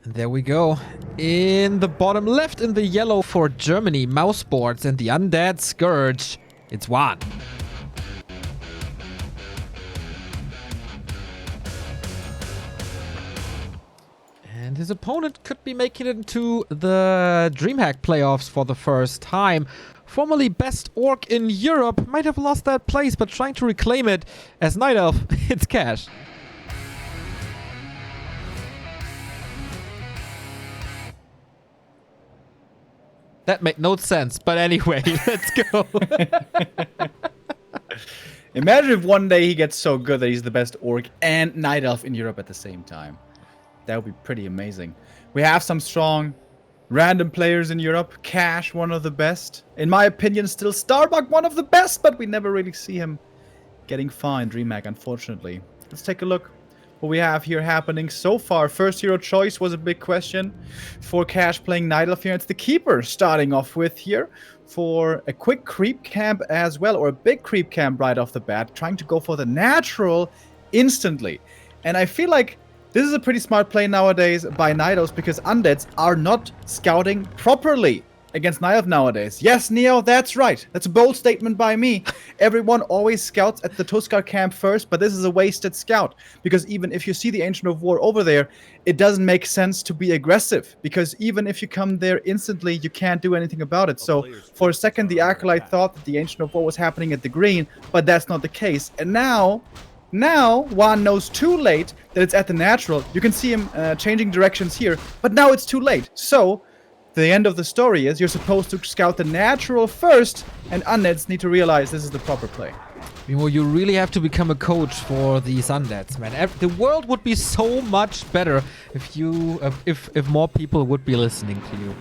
And there we go. In the bottom left, in the yellow for Germany, Mouseboards and the Undead Scourge, it's WaN. And his opponent could be making it into the DreamHack playoffs for the first time. Formerly best orc in Europe, might have lost that place, but trying to reclaim it as Night Elf, it's Cash. That made no sense, but anyway, let's go. Imagine if one day he gets so good that he's the best orc and Night Elf in Europe at the same time. That would be pretty amazing. We have some strong random players in Europe. Cash, one of the best. In my opinion, still Starbuck, one of the best, but we never really see him getting far in DreamHack, unfortunately. Let's take a look what we have here happening so far. First hero choice was a big question for Cash playing Night Elf here. It's the Keeper starting off with here for a quick creep camp as well, or a big creep camp right off the bat, trying to go for the natural instantly. And I feel like this is a pretty smart play nowadays by Night Elves because Undeads are not scouting properly against Night Elf nowadays. Yes, Neo, that's right. That's a bold statement by me. Everyone always scouts at the Tuskar camp first, but this is a wasted scout. Because even if you see the Ancient of War over there, it doesn't make sense to be aggressive. Because even if you come there instantly, you can't do anything about it. So for a second, the Acolyte thought that the Ancient of War was happening at the green, but that's not the case. And now WaN knows too late that it's at the natural. You can see him changing directions here, but now it's too late. So the end of the story is you're supposed to scout the natural first, and Undeads need to realize this is the proper play. Well, you really have to become a coach for these Undeads, man. The world would be so much better if you, if more people would be listening to you.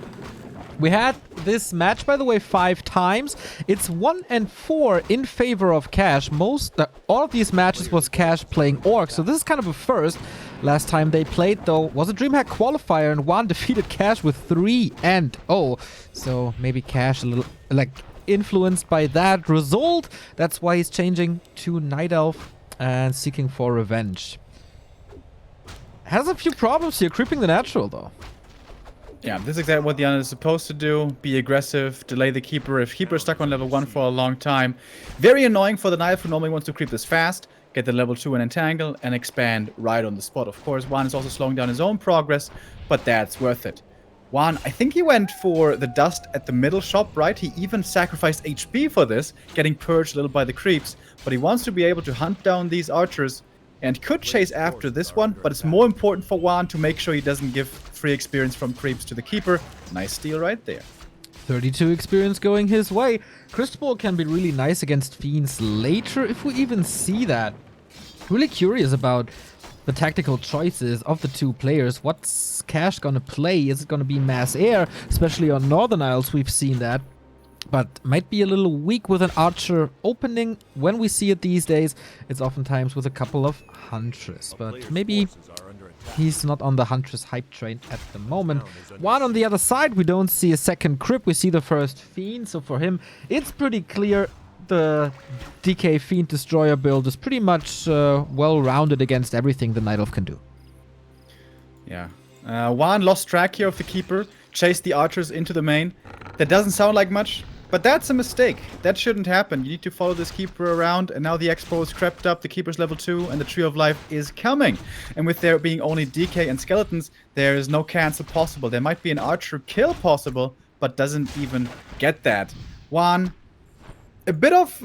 We had this match, by the way, 5 times. It's 1-4 in favor of Cash. All of these matches was Cash playing Orc, so this is kind of a first. Last time they played, though, was a DreamHack qualifier, and WaN defeated Cash with 3-0. So maybe Cash a little, like, influenced by that result. That's why he's changing to Night Elf and seeking for revenge. Has a few problems here, creeping the natural, though. Yeah, this is exactly what the Undead is supposed to do. Be aggressive, delay the Keeper. If Keeper is stuck on level 1 for a long time, very annoying for the Night Elf who normally wants to creep this fast, get the level 2 and entangle, and expand right on the spot. Of course, WaN is also slowing down his own progress, but that's worth it. WaN, I think he went for the dust at the middle shop, right? He even sacrificed HP for this, getting purged a little by the creeps, but he wants to be able to hunt down these archers and could chase after this one, but it's more important for WaN to make sure he doesn't give free experience from creeps to the Keeper. Nice steal right there. 32 experience going his way. Crystal can be really nice against Fiends later, if we even see that. Really curious about the tactical choices of the two players. What's Cash gonna play? Is it gonna be Mass Air? Especially on Northern Isles, we've seen that. But might be a little weak with an Archer opening. When we see it these days, it's oftentimes with a couple of Huntress. But maybe he's not on the Huntress hype train at the moment. WaN on the other side, we don't see a second Crypt. We see the first Fiend. So for him, it's pretty clear the DK Fiend Destroyer build is pretty much well-rounded against everything the Night Elf can do. Yeah. WaN lost track here of the Keeper. Chased the Archers into the main. That doesn't sound like much, but that's a mistake. That shouldn't happen. You need to follow this Keeper around, and now the Expo is crept up, the Keeper's level 2, and the Tree of Life is coming. And with there being only DK and Skeletons, there is no cancel possible. There might be an Archer kill possible, but doesn't even get that. WaN, a bit of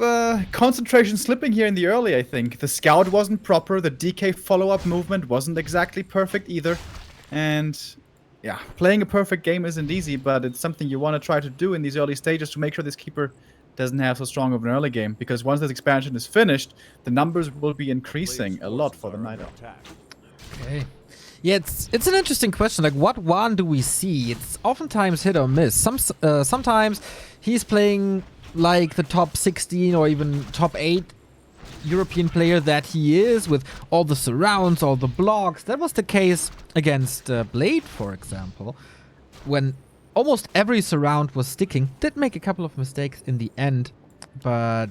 concentration slipping here in the early, I think. The Scout wasn't proper, the DK follow-up movement wasn't exactly perfect either, and yeah, playing a perfect game isn't easy, but it's something you want to try to do in these early stages to make sure this Keeper doesn't have so strong of an early game. Because once this expansion is finished, the numbers will be increasing a lot for the Night Elf. Okay. Yeah, it's an interesting question. Like, what WaN do we see? It's oftentimes hit or miss. Sometimes he's playing like the top 16 or even top 8 European player that he is, with all the surrounds, all the blocks. That was the case against Blade, for example, when almost every surround was sticking. Did make a couple of mistakes in the end, but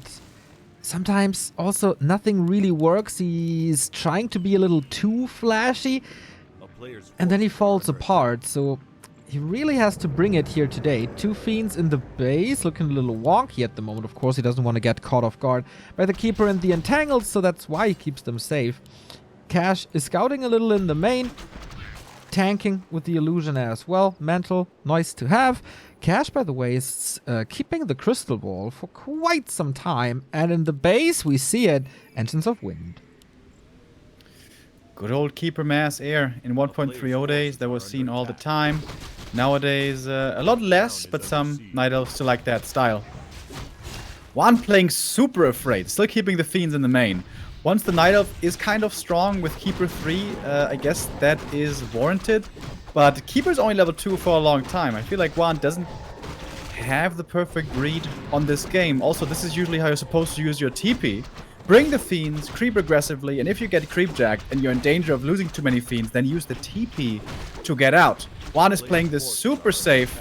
sometimes also nothing really works. He's trying to be a little too flashy. and then he falls apart, so he really has to bring it here today. 2 Fiends in the base, looking a little wonky at the moment. Of course, he doesn't want to get caught off guard by the Keeper and the Entangled, so that's why he keeps them safe. Cash is scouting a little in the main, tanking with the Illusion as well. Mantle, nice to have. Cash, by the way, is keeping the Crystal Ball for quite some time, and in the base, we see it, Engines of Wind. Good old Keeper Mass Air. In 1.30 days, that was seen all the time. Nowadays, a lot less, but some Night Elves still like that style. WaN playing super afraid, still keeping the Fiends in the main. Once the Night Elf is kind of strong with Keeper 3, I guess that is warranted. But Keeper's only level 2 for a long time. I feel like WaN doesn't have the perfect read on this game. Also, this is usually how you're supposed to use your TP. Bring the Fiends, creep aggressively, and if you get creep jacked and you're in danger of losing too many Fiends, then use the TP to get out. WaN is playing this super safe,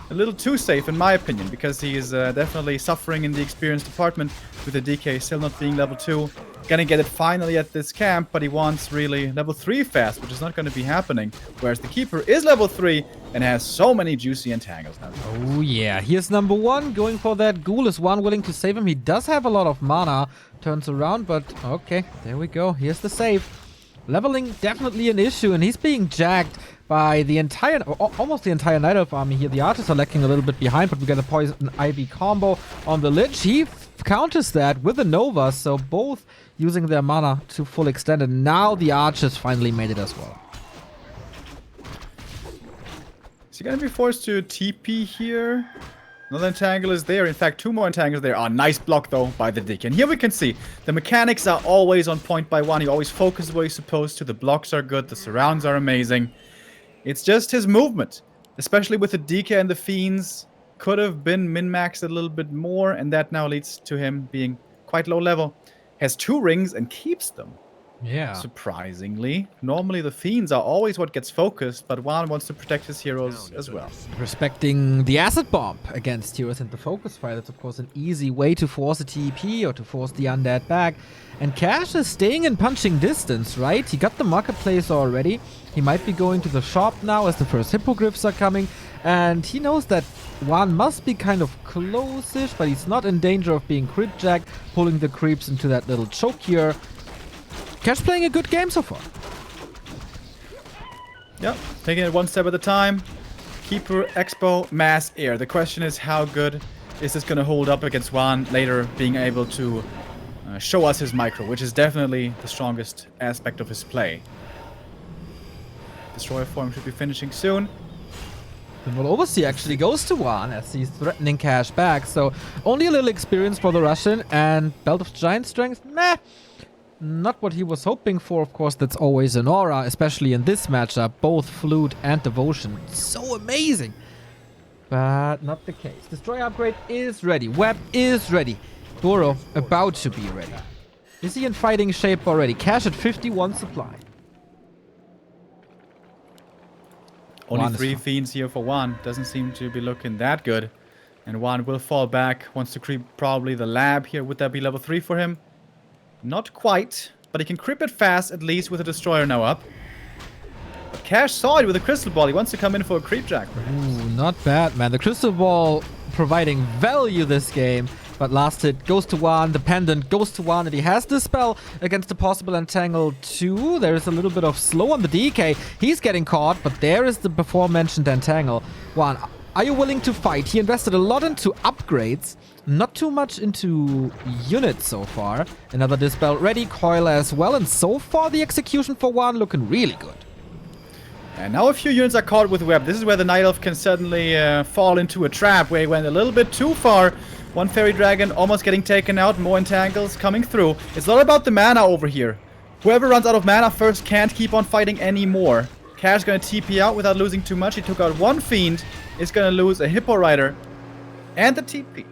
a little too safe in my opinion, because he is definitely suffering in the experience department with the DK still not being level 2. Gonna get it finally at this camp, but he wants really level 3 fast, which is not gonna be happening. Whereas the Keeper is level 3 and has so many juicy entangles now. Oh yeah, here's number 1 going for that Ghoul. Is WaN willing to save him? He does have a lot of mana. Turns around, but okay, there we go. Here's the save. Leveling definitely an issue, and he's being jacked by the entire, almost the entire Night Elf army here. The archers are lacking a little bit behind, but we got a Poison Ivy combo on the Lich. He counters that with a Nova, so both using their mana to full extent, and now the archers finally made it as well. Is he gonna be forced to TP here? Another entangle is there. In fact, 2 more entangles there. Nice block though by the Dick. And here we can see the mechanics are always on point by WaN. He always focuses where he's supposed to. The blocks are good. The surrounds are amazing. It's just his movement, especially with the DK and the Fiends, could have been min-maxed a little bit more, and that now leads to him being quite low level. Has 2 rings and keeps them. Yeah. Surprisingly. Normally the Fiends are always what gets focused, but WaN wants to protect his heroes as well. Respecting the Acid Bomb against heroes and the Focus Fire. That's of course an easy way to force a TP or to force the Undead back. And Cash is staying in punching distance, right? He got the Marketplace already. He might be going to the shop now as the first Hippogriffs are coming. And he knows that WaN must be kind of close-ish, but he's not in danger of being creep jacked, pulling the creeps into that little choke here. Cash playing a good game so far. Yep, taking it one step at a time. Keeper, Expo, Mass Air. The question is, how good is this going to hold up against WaN later, being able to show us his micro, which is definitely the strongest aspect of his play. Destroyer form should be finishing soon. The Null Overseer actually goes to WaN as he's threatening Cash back, so only a little experience for the Russian, and Belt of Giant Strength, meh. Not what he was hoping for, of course. That's always an aura, especially in this matchup. Both Flute and Devotion. So amazing. But not the case. Destroyer upgrade is ready. Web is ready. Doro about to be ready. Is he in fighting shape already? Cash at 51 supply. Only 3 Fiends here for WaN. Doesn't seem to be looking that good. And WaN will fall back. Wants to creep probably the lab here. Would that be level 3 for him? Not quite, but he can creep it fast, at least with a Destroyer now up. But Cash saw it with a Crystal Ball. He wants to come in for a creep jack, perhaps. Ooh, not bad, man. The Crystal Ball providing value this game. But last hit goes to WaN, the Pendant goes to WaN, and he has the spell against the possible Entangle 2. There is a little bit of slow on the DK. He's getting caught, but there is the before-mentioned Entangle. WaN, are you willing to fight? He invested a lot into upgrades. Not too much into units so far. Another Dispel ready, Coil as well, and so far the execution for WaN looking really good. And now a few units are caught with Web. This is where the Night Elf can suddenly fall into a trap where he went a little bit too far. One Fairy Dragon almost getting taken out, more Entangles coming through. It's not about the mana over here. Whoever runs out of mana first can't keep on fighting anymore. Cash gonna TP out without losing too much. He took out 1 Fiend, is gonna lose a Hippo Rider, and the TP.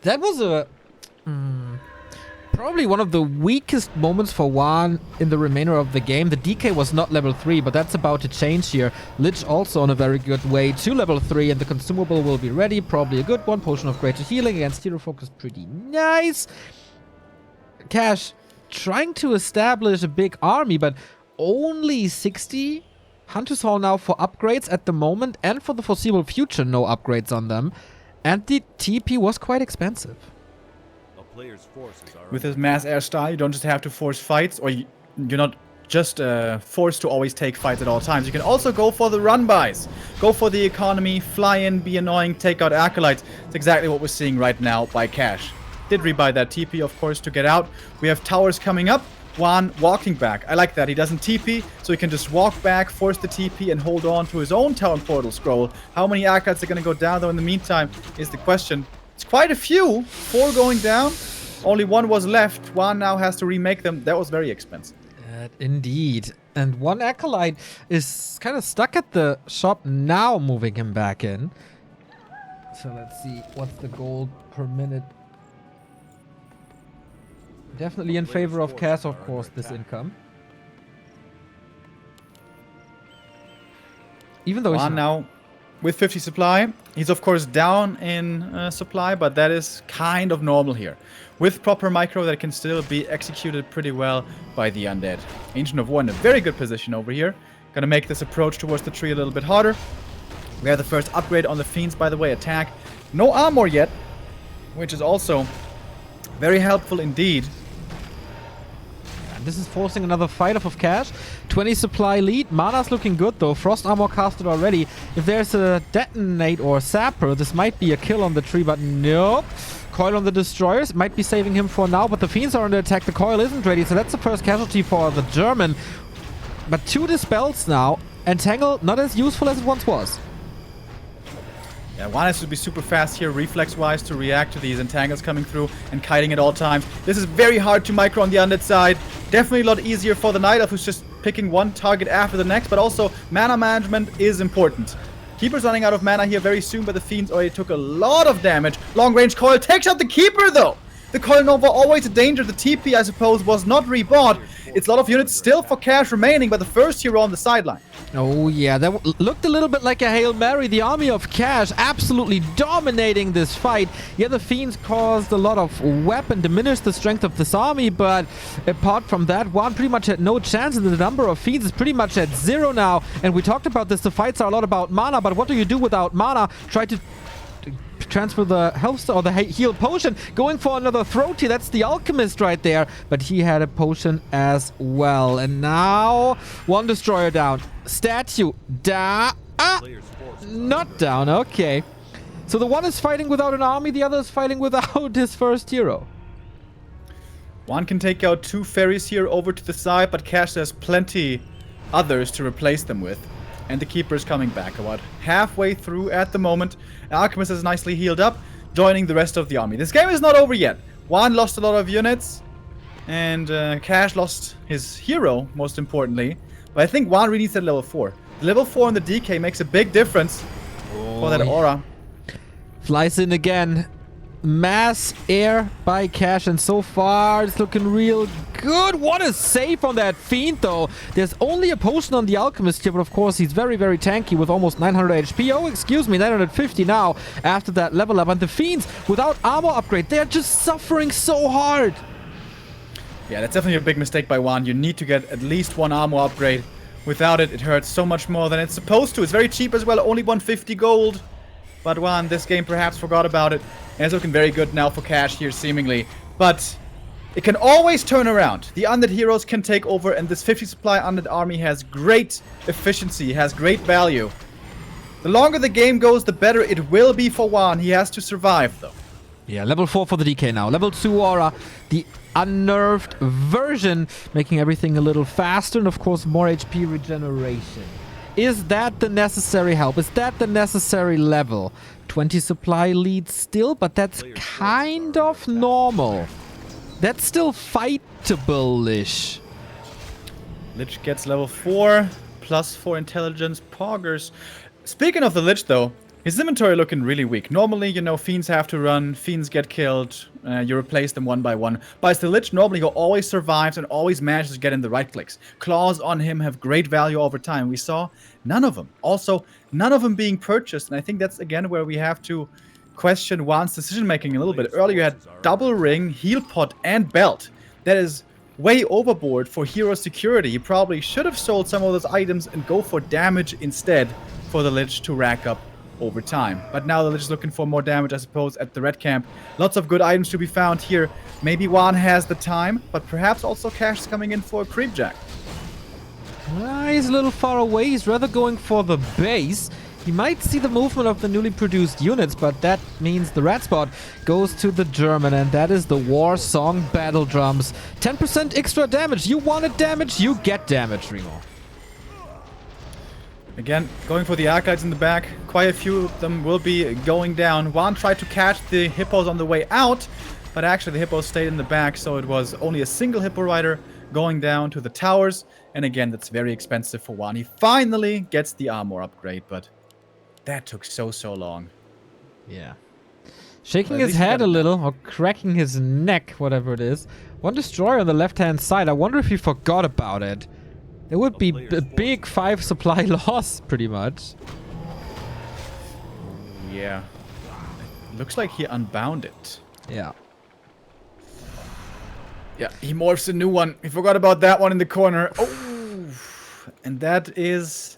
That was a probably one of the weakest moments for WaN in the remainder of the game. The DK was not level 3, but that's about to change here. Lich also on a very good way to level 3, and the consumable will be ready. Probably a good one. Potion of Greater Healing against Hero Focus, pretty nice. Cash trying to establish a big army, but only 60 Hunter's Hall now for upgrades at the moment, and for the foreseeable future, no upgrades on them. And the TP was quite expensive. With his mass air style, you don't just have to force fights, or you're not just forced to always take fights at all times. You can also go for the run-bys. Go for the economy, fly in, be annoying, take out acolytes. It's exactly what we're seeing right now by Cash. Did rebuy that TP, of course, to get out. We have towers coming up. WaN walking back. I like that. He doesn't TP, so he can just walk back, force the TP, and hold on to his own town portal scroll. How many acolytes are going to go down, though, in the meantime, is the question. It's quite a few. 4 going down. Only 1 was left. WaN now has to remake them. That was very expensive. Indeed. And 1 acolyte is kind of stuck at the shop now, moving him back in. So let's see. What's the gold per minute? Definitely in favor of Cass, of course, this income. Even though WaN now with 50 supply. He's of course down in supply, but that is kind of normal here. With proper micro, that can still be executed pretty well by the undead. Ancient of War in a very good position over here. Gonna make this approach towards the tree a little bit harder. We have the first upgrade on the Fiends, by the way, attack. No armor yet, which is also very helpful indeed. This is forcing another fight off of Cash. 20 supply lead. Mana's looking good though. Frost armor casted already. If there's a detonate or sapper, this might be a kill on the tree, but nope. Coil on the destroyers. Might be saving him for now, but the Fiends are under attack. The coil isn't ready, so that's the first casualty for the German. But 2 dispels now. Entangle not as useful as it once was. Yeah, WaN has to be super fast here, reflex-wise, to react to these entangles coming through and kiting at all times. This is very hard to micro on the undead side. Definitely a lot easier for the Night Elf, who's just picking one target after the next, but also mana management is important. Keeper's running out of mana here very soon, but the Fiends already took a lot of damage. Long-range coil takes out the Keeper, though! The Coil Nova always a danger. The TP, I suppose, was not rebought. It's a lot of units still for Cash remaining, but the first hero on the sideline. Oh yeah, that looked a little bit like a Hail Mary. The army of Cash absolutely dominating this fight. Yeah, the Fiends caused a lot of weapon, diminished the strength of this army, but apart from that, WaN pretty much had no chance, and the number of Fiends is pretty much at 0 now. And we talked about this, the fights are a lot about mana, but what do you do without mana? Try to transfer the health star or the heal potion, going for another throaty. That's the alchemist right there, but he had a potion as well. And now 1 destroyer down. Statue down. Not down. Okay, so the one is fighting without an army, the other is fighting without his first hero. WaN can take out 2 fairies here over to the side, but Cash has plenty others to replace them with. And the Keeper is coming back about halfway through at the moment. Alchemist is nicely healed up, joining the rest of the army. This game is not over yet. WaN lost a lot of units, and Cash lost his hero, most importantly. But I think WaN really needs that level 4. The level 4 on the DK makes a big difference for that aura. Flies in again. Mass air by Cash, and so far it's looking real good. What a save on that Fiend though. There's only a potion on the Alchemist here, but of course he's very, very tanky with almost 900 HP. Oh, excuse me, 950 now after that level up. And the Fiends without armor upgrade, they're just suffering so hard. Yeah, that's definitely a big mistake by WaN. You need to get at least 1 armor upgrade. Without it, it hurts so much more than it's supposed to. It's very cheap as well, only 150 gold. But WaN, this game perhaps forgot about it. And it's looking very good now for Cash here, seemingly. But it can always turn around. The undead heroes can take over, and this 50 supply undead army has great efficiency, has great value. The longer the game goes, the better it will be for WaN. He has to survive, though. Yeah, level 4 for the DK now. Level 2 aura, the unnerved version, making everything a little faster, and of course more HP regeneration. Is that the necessary help? Is that the necessary level? 20 supply lead still, but that's kind of normal. That's still fightable-ish. Lich gets level 4, plus 4 intelligence, poggers. Speaking of the Lich, though, his inventory looking really weak. Normally, you know, Fiends have to run, Fiends get killed, you replace them one by one. But as the Lich, normally he always survives and always manages to get in the right clicks. Claws on him have great value over time. We saw none of them. Also, none of them being purchased. And I think that's, again, where we have to question WaN's decision-making a little bit. Earlier, you had double ring, heal pot, and belt. That is way overboard for hero security. He probably should have sold some of those items and go for damage instead for the Lich to rack up over time. But now the Lich is looking for more damage, I suppose, at the red camp. Lots of good items to be found here. Maybe WaN has the time, but perhaps also Cash is coming in for a creep jack. He's a little far away. He's rather going for the base. He might see the movement of the newly produced units, but that means the red spot goes to the German, and that is the War Song Battle Drums. 10% extra damage. You wanted damage, you get damage, Remo. Again, going for the Archives in the back. Quite a few of them will be going down. WaN tried to catch the Hippos on the way out, but actually the Hippos stayed in the back, so it was only a single Hippo Rider going down to the towers. And again, that's very expensive for WaN. He finally gets the armor upgrade, but that took so long. Yeah. Shaking his head a little, or cracking his neck, whatever it is. One destroyer on the left-hand side. I wonder if he forgot about it. It would be a big 5 supply loss, pretty much. Yeah. Looks like he unbound it. Yeah. Yeah, he morphs a new one. He forgot about that one in the corner. Oh! And that is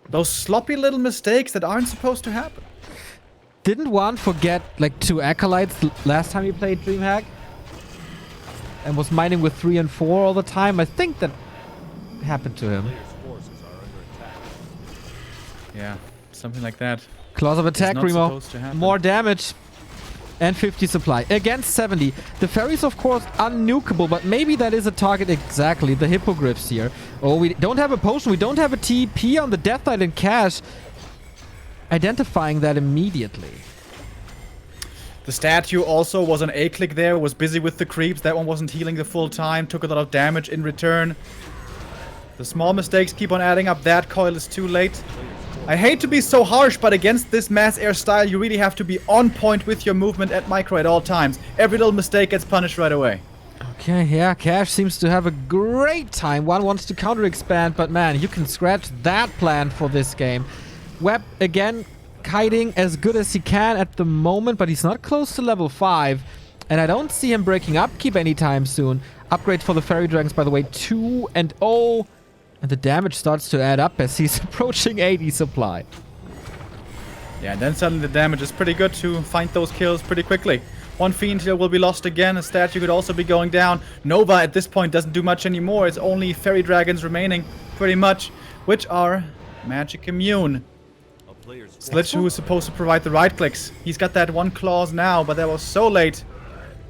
those sloppy little mistakes that aren't supposed to happen. Didn't WaN forget like 2 Acolytes last time he played DreamHack? And was mining with 3 and 4 all the time? I think that happened to him. Yeah, something like that. Claws of attack, Remo. More damage. And 50 supply. Against 70. The ferries, of course, unnukable, but maybe that is a target exactly. The hippogriffs here. Oh, we don't have a potion. We don't have a TP on the Death Knight and Cash. Identifying that immediately. The statue also was an A-click there, was busy with the creeps. That one wasn't healing the full time, took a lot of damage in return. The small mistakes keep on adding up. That coil is too late. I hate to be so harsh, but against this mass air style, you really have to be on point with your movement at micro at all times. Every little mistake gets punished right away. Okay, yeah, Cash seems to have a great time. WaN wants to counter-expand, but man, you can scratch that plan for this game. Web, again, kiting as good as he can at the moment, but he's not close to level 5. And I don't see him breaking upkeep anytime soon. Upgrade for the Fairy Dragons, by the way, 2 and 0. And the damage starts to add up as he's approaching 80 supply. Yeah, and then suddenly the damage is pretty good to find those kills pretty quickly. One Fiend here will be lost again. A statue could also be going down. Nova at this point doesn't do much anymore. It's only Fairy Dragons remaining, pretty much, which are magic immune. Slitch, who is supposed to provide the right clicks. He's got that 1 clause now, but that was so late.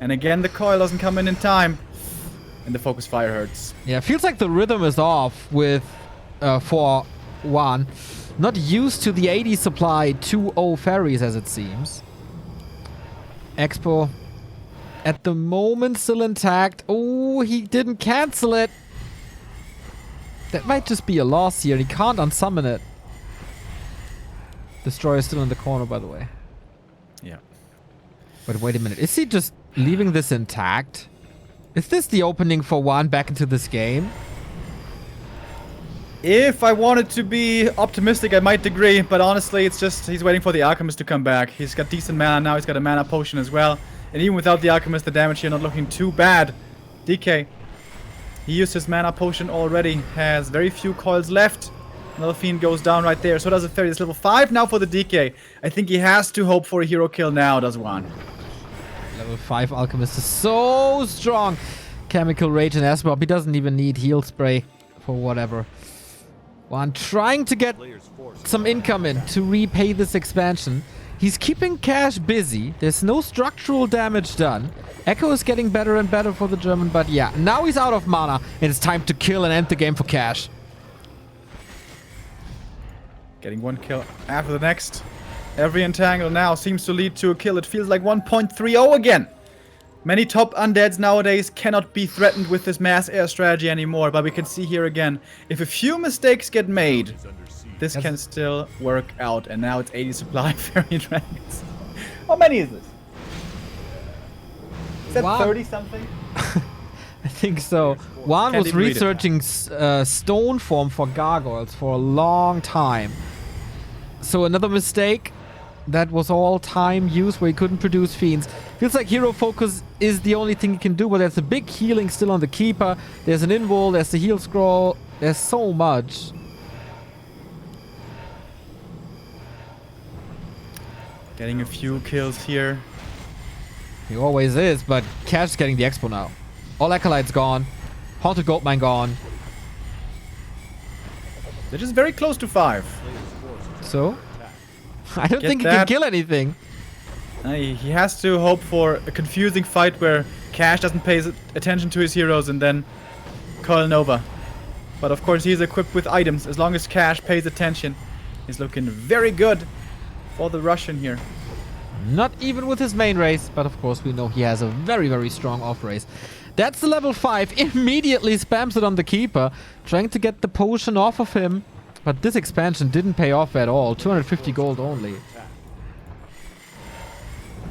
And again, the coil doesn't come in time. And the focus fire hurts. Yeah, feels like the rhythm is off with for WaN. Not used to the 80 supply 2-0 ferries as it seems. Expo at the moment still intact. Oh, he didn't cancel it. That might just be a loss here. He can't unsummon it. Destroyer is still in the corner, by the way. Yeah. But wait a minute. Is he just leaving this intact? Is this the opening for WaN back into this game? If I wanted to be optimistic, I might agree, but honestly, it's just he's waiting for the Alchemist to come back. He's got decent mana now, he's got a mana potion as well. And even without the Alchemist, the damage here not looking too bad. DK, he used his mana potion already, has very few coils left. Another Fiend goes down right there, so does a Fairy. It's level 5 now for the DK. I think he has to hope for a hero kill now, does WaN. Level 5 Alchemist is so strong. Chemical Rage and Asbop. He doesn't even need heal spray for whatever. WaN trying to get some income in to repay this expansion. He's keeping Cash busy. There's no structural damage done. Echo is getting better and better for the German, but yeah, now he's out of mana and it's time to kill and end the game for Cash. Getting 1 kill after the next. Every entangle now seems to lead to a kill. It feels like 1.30 again. Many top undeads nowadays cannot be threatened with this mass air strategy anymore, but we can see here again, if a few mistakes get made, this can still work out. And now it's 80 supply Fairy Dragons. How many is this? Is that 30 something? I think so. WaN was researching stone form for gargoyles for a long time. So another mistake. That was all time use where he couldn't produce fiends. Feels Feels like hero focus is the only thing he can do, but there's a big healing still on the keeper. There's an invul, there's the heal scroll. There's so much. Getting a few kills here. He always is, but Cash is getting the expo now. All Acolytes gone. Haunted Goldmine gone. They're just very close to 5. So? I don't Get think he that. can kill anything. He has to hope for a confusing fight where Cash doesn't pay attention to his heroes and then Coil Nova. But of course he's equipped with items. As long as Cash pays attention, he's looking very good for the Russian here. Not even with his main race, but of course we know he has a very, very strong off race. That's the level 5. Immediately spams it on the keeper, trying to get the potion off of him. But this expansion didn't pay off at all. 250 gold only.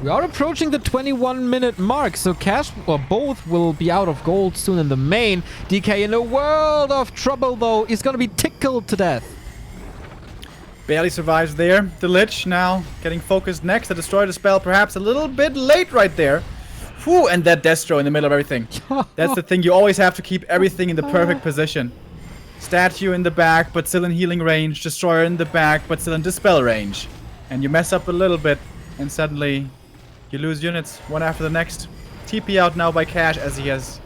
We are approaching the 21-minute mark, so Cash or both will be out of gold soon in the main. DK in a world of trouble though. He's gonna be tickled to death. Barely survives there. The Lich now getting focused next to destroy the spell. Perhaps a little bit late right there. Whew, and that Destro in the middle of everything. That's the thing. You always have to keep everything in the perfect position. Statue in the back, but still in healing range. Destroyer in the back, but still in dispel range. And you mess up a little bit, and suddenly you lose units one after the next. TP out now by Cash as he has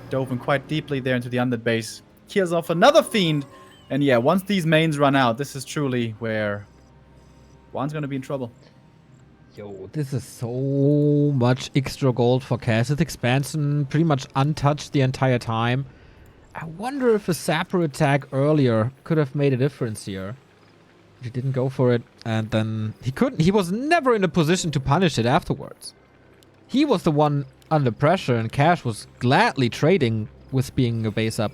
dove in quite deeply there into the undead base. Kills off another Fiend. And yeah, once these mains run out, this is truly where WaN's gonna be in trouble. Yo, this is so much extra gold for Cash. This expansion pretty much untouched the entire time. I wonder if a Sapper attack earlier could have made a difference here. But he didn't go for it, and then he couldn't. He was never in a position to punish it afterwards. He was the one under pressure, and Cash was gladly trading with being a base up.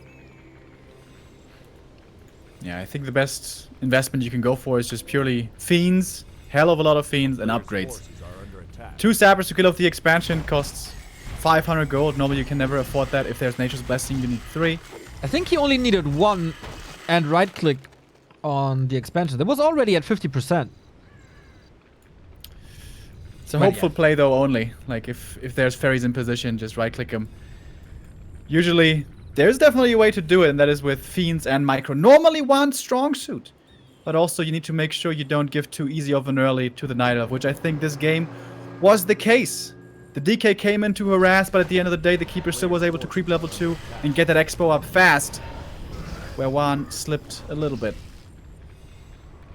Yeah, I think the best investment you can go for is just purely Fiends, hell of a lot of Fiends, and upgrades. 2 Sappers to kill off the expansion costs 500 gold. Normally you can never afford that. If there's Nature's Blessing, you need 3. I think he only needed 1 and right-click on the expansion. That was already at 50%. It's a hopeful play though only. Like if there's fairies in position, just right-click them. Usually there's definitely a way to do it, and that is with Fiends and Micro. Normally WaN's strong suit. But also you need to make sure you don't give too easy of an early to the Night Elf, which I think this game was the case. The DK came in to harass, but at the end of the day the Keeper still was able to creep level 2 and get that expo up fast. Where WaN slipped a little bit.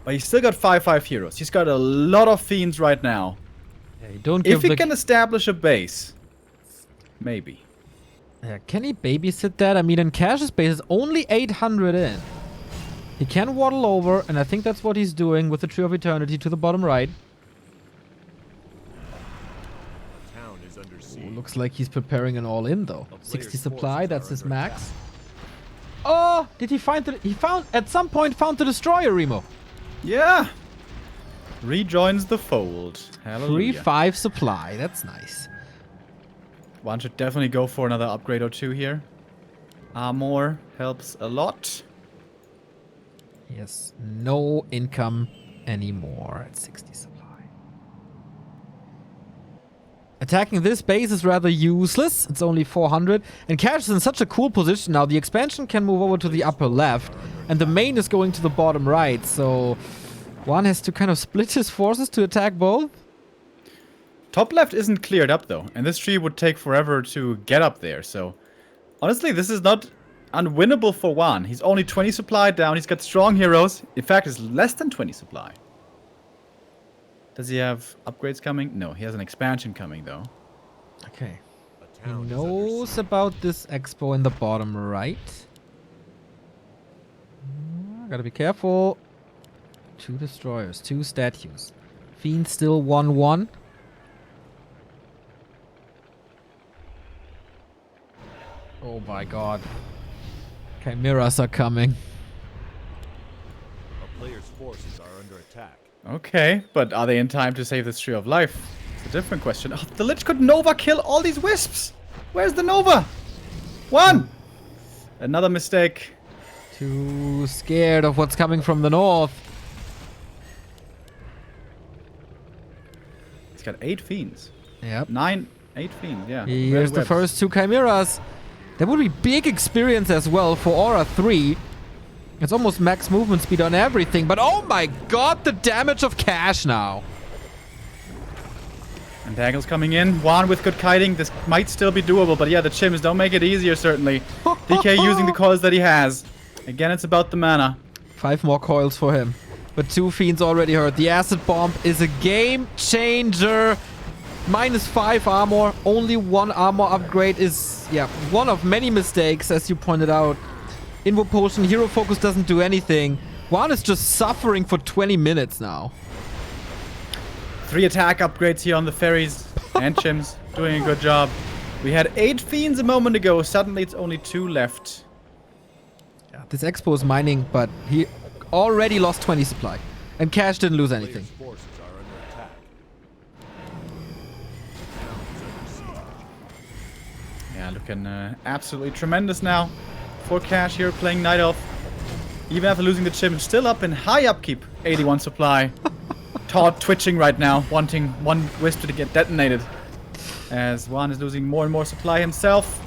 But he's still got 5/5 heroes. He's got a lot of Fiends right now. Yeah, don't If he can establish a base, maybe. Yeah, can he babysit that? I mean, in Cash's base is only 800 in. He can waddle over, and I think that's what he's doing with the Tree of Eternity to the bottom right. Ooh, looks like he's preparing an all-in though. 60 supply, that's his max. Oh, did he find the... He found, at some point, found the Destroyer, Remo. Yeah. Rejoins the fold. Hallelujah. 3-5 supply, that's nice. WaN should definitely go for another upgrade or 2 here. Armor helps a lot. Yes, no income anymore at 60 supply. Attacking this base is rather useless. It's only 400. And Cash is in such a cool position now. The expansion can move over to the upper left. And the main is going to the bottom right. So WaN has to kind of split his forces to attack both. Top left isn't cleared up though. And this tree would take forever to get up there. So honestly, this is not unwinnable for WaN. He's only 20 supply down. He's got strong heroes. In fact, it's less than 20 supply. Does he have upgrades coming? No, he has an expansion coming though. Okay. He knows about this expo in the bottom right. Gotta be careful. 2 destroyers, 2 statues. Fiend still 1-1. Oh my god. Chimeras are coming. Our players' forces are under attack. Okay, but are they in time to save this Tree of Life? It's a different question. Oh, the Lich could Nova kill all these Wisps! Where's the Nova? 1! Another mistake. Too scared of what's coming from the north. He's got 8 fiends. Yep. 8 fiends, yeah. Here's the first 2 Chimeras. There would be big experience as well for Aura 3. It's almost max movement speed on everything, but oh my god, the damage of Cash now. And Daggle's coming in. WaN with good kiting. This might still be doable, but yeah, the Chims don't make it easier, certainly. DK using the coils that he has. Again, it's about the mana. 5 more coils for him. But 2 fiends already hurt. The acid bomb is a game changer. -5 armor. Only 1 armor upgrade is, yeah, one of many mistakes, as you pointed out. Invo Potion, Hero Focus doesn't do anything. WaN is just suffering for 20 minutes now. 3 attack upgrades here on the ferries. And Chims doing a good job. We had 8 fiends a moment ago. Suddenly it's only 2 left. Yeah, this Expo is mining, but he already lost 20 supply. And Cash didn't lose anything. Player's forces are under attack. Yeah, looking absolutely tremendous now for Cash here playing Night Elf. Even after losing the Chim, still up in high upkeep. 81 supply. Todd twitching right now, wanting one Whisper to get detonated. As WaN is losing more and more supply himself.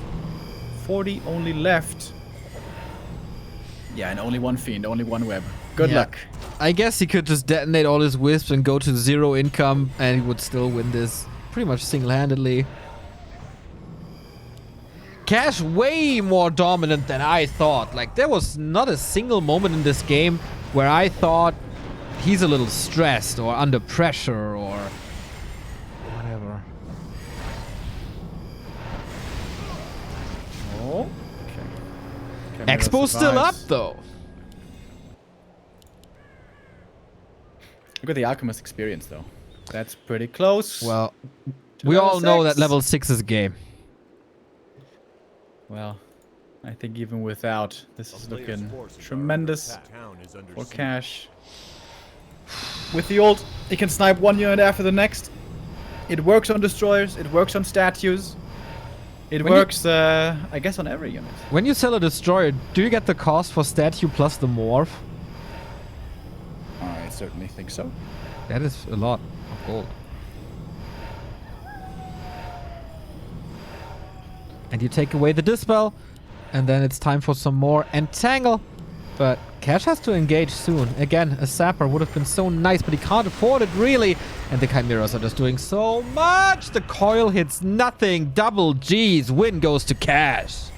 40 only left. Yeah, and only 1 fiend, only 1 web. Good luck. I guess he could just detonate all his wisps and go to 0 income, and he would still win this pretty much single-handedly. Cash way more dominant than I thought. Like, there was not a single moment in this game where I thought he's a little stressed or under pressure or whatever. Oh, okay. Expo's still up, though. Look at the Alchemist experience, though. That's pretty close. Well, to we level all know 6. that level 6 is game. Well, I think even without, this is The player's looking forces are tremendous under attack. Town is under for siege. Cash. With the ult, he can snipe 1 unit after the next. It works on destroyers, it works on statues. It works, I guess, on every unit. When you sell a destroyer, do you get the cost for statue plus the morph? I certainly think so. That is a lot of gold. And you take away the dispel, and then it's time for some more entangle. But Cash has to engage soon. Again, a sapper would have been so nice, but he can't afford it really. And the Chimeras are just doing so much. The coil hits nothing. Double G's. Win goes to Cash.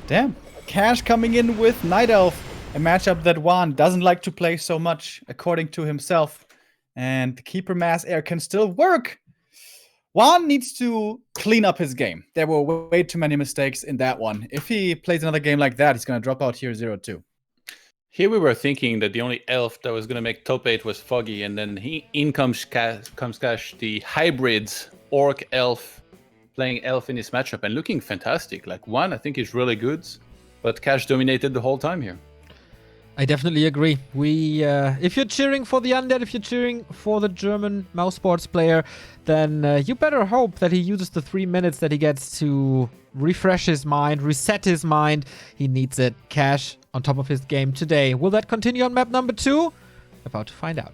Damn. Cash coming in with Night Elf. A matchup that WaN doesn't like to play so much, according to himself. And the Keeper Mass Air can still work. WaN needs to clean up his game. There were way too many mistakes in that one. If he plays another game like that, he's going to drop out here 0-2. Here we were thinking that the only elf that was going to make top 8 was Foggy, and then in comes Cash, the hybrids, Orc, Elf, playing Elf in his matchup, and looking fantastic. Like, WaN, I think, is really good, but Cash dominated the whole time here. I definitely agree. If you're cheering for the Undead, if you're cheering for the German mouse sports player, then you better hope that he uses the 3 minutes that he gets to refresh his mind, reset his mind. He needs it. Cash on top of his game today. Will that continue on map number 2? About to find out.